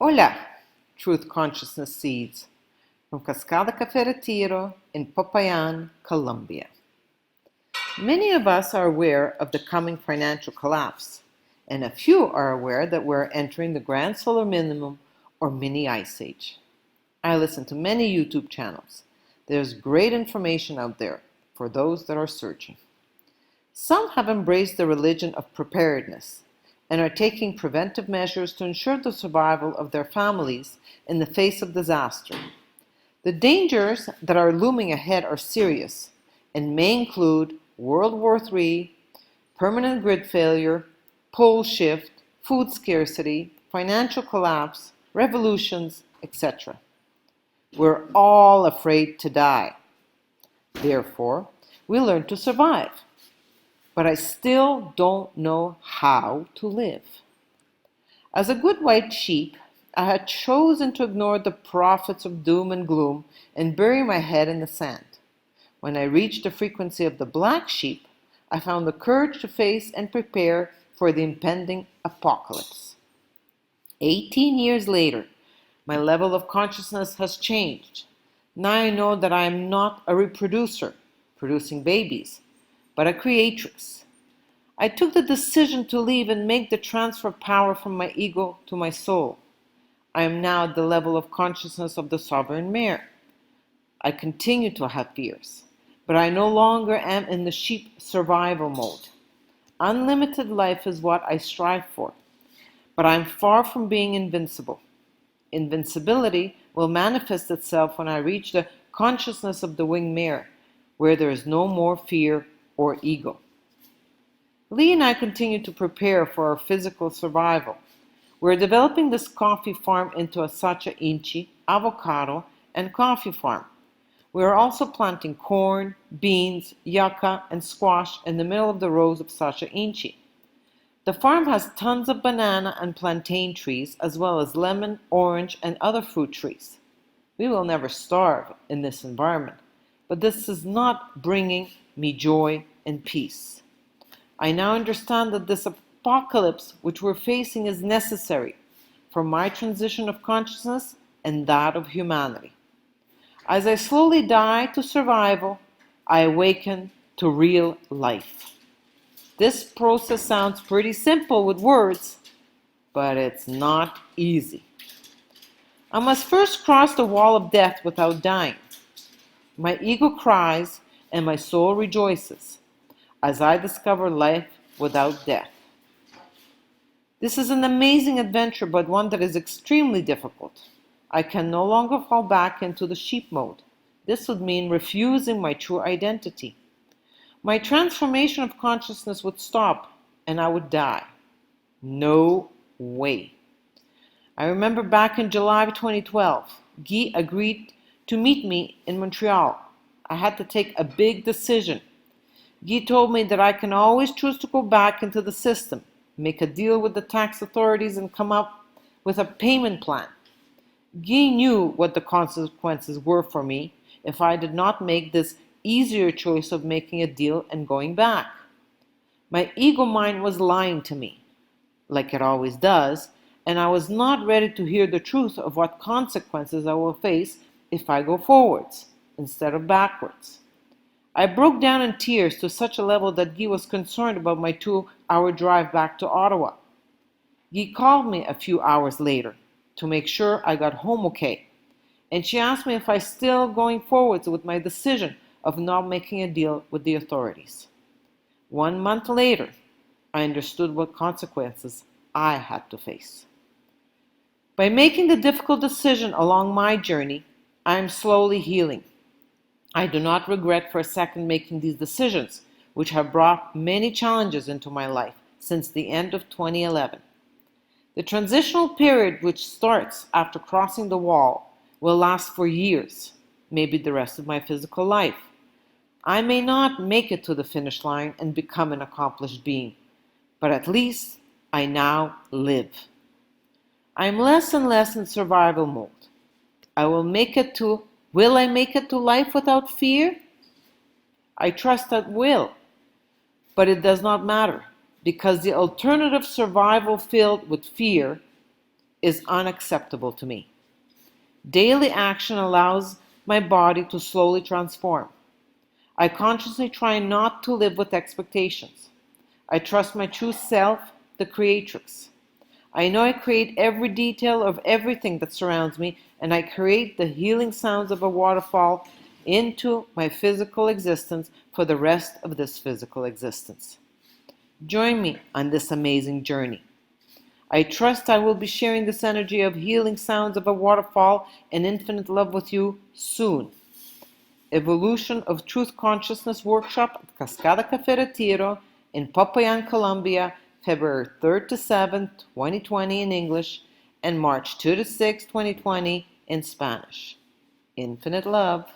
Hola, Truth Consciousness Seeds from Cascada Cafe Retiro in Popayan, Colombia. Many of us are aware of the coming financial collapse, and a few are aware that we're entering the grand solar minimum or mini ice age. I listen to many YouTube channels. There's great information out there for those that are searching. Some have embraced the religion of preparedness and are taking preventive measures to ensure the survival of their families in the face of disaster. The dangers that are looming ahead are serious and may include World War III, permanent grid failure, pole shift, food scarcity, financial collapse, revolutions, etc. We're all afraid to die. Therefore, we learn to survive. But I still don't know how to live. As a good white sheep, I had chosen to ignore the prophets of doom and gloom and bury my head in the sand. When I reached the frequency of the black sheep, I found the courage to face and prepare for the impending apocalypse. 18 years later, my level of consciousness has changed. Now I know that I am not a reproducer, producing babies, but a creatrix. I took the decision to leave and make the transfer of power from my ego to my soul. I am now at the level of consciousness of the sovereign mare. I continue to have fears, but I no longer am in the sheep survival mode. Unlimited life is what I strive for, but I am far from being invincible. Invincibility will manifest itself when I reach the consciousness of the winged mare, where there is no more fear or ego. Lee and I continue to prepare for our physical survival. We're developing this coffee farm into a sacha inchi, avocado, and coffee farm. We are also planting corn, beans, yucca, and squash in the middle of the rows of sacha inchi. The farm has tons of banana and plantain trees, as well as lemon, orange, and other fruit trees. We will never starve in this environment, but this is not bringing me joy and peace. I now understand that this apocalypse which we're facing is necessary for my transition of consciousness and that of humanity. As I slowly die to survival, I awaken to real life. This process sounds pretty simple with words, but it's not easy. I must first cross the wall of death without dying. My ego cries and my soul rejoices as I discover life without death. This is an amazing adventure, but one that is extremely difficult. I can no longer fall back into the sheep mode. This would mean refusing my true identity. My transformation of consciousness would stop and I would die. No way. I remember back in July of 2012, Guy agreed to meet me in Montreal. I had to take a big decision. Guy told me that I can always choose to go back into the system, make a deal with the tax authorities, and come up with a payment plan. Guy knew what the consequences were for me if I did not make this easier choice of making a deal and going back. My ego mind was lying to me, like it always does, and I was not ready to hear the truth of what consequences I will face if I go forwards instead of backwards. I broke down in tears to such a level that Guy was concerned about my 2-hour drive back to Ottawa. Guy called me a few hours later to make sure I got home okay, and she asked me if I still going forwards with my decision of not making a deal with the authorities. 1 month later, I understood what consequences I had to face. By making the difficult decision along my journey, I am slowly healing. I do not regret for a second making these decisions, which have brought many challenges into my life since the end of 2011. The transitional period, which starts after crossing the wall, will last for years, maybe the rest of my physical life. I may not make it to the finish line and become an accomplished being, but at least I now live. I am less and less in survival mode. Will I make it to life without fear? I trust that will, but it does not matter, because the alternative survival filled with fear is unacceptable to me. Daily action allows my body to slowly transform. I consciously try not to live with expectations. I trust my true self, the creatrix. I know I create every detail of everything that surrounds me, and I create the healing sounds of a waterfall into my physical existence for the rest of this physical existence. Join me on this amazing journey. I trust I will be sharing this energy of healing sounds of a waterfall and infinite love with you soon. Evolution of Truth Consciousness Workshop at Cascada Cafe Retiro in Popayan, Colombia, February 3rd to 7th, 2020 in English, and March 2 to 6, 2020 in Spanish. Infinite love.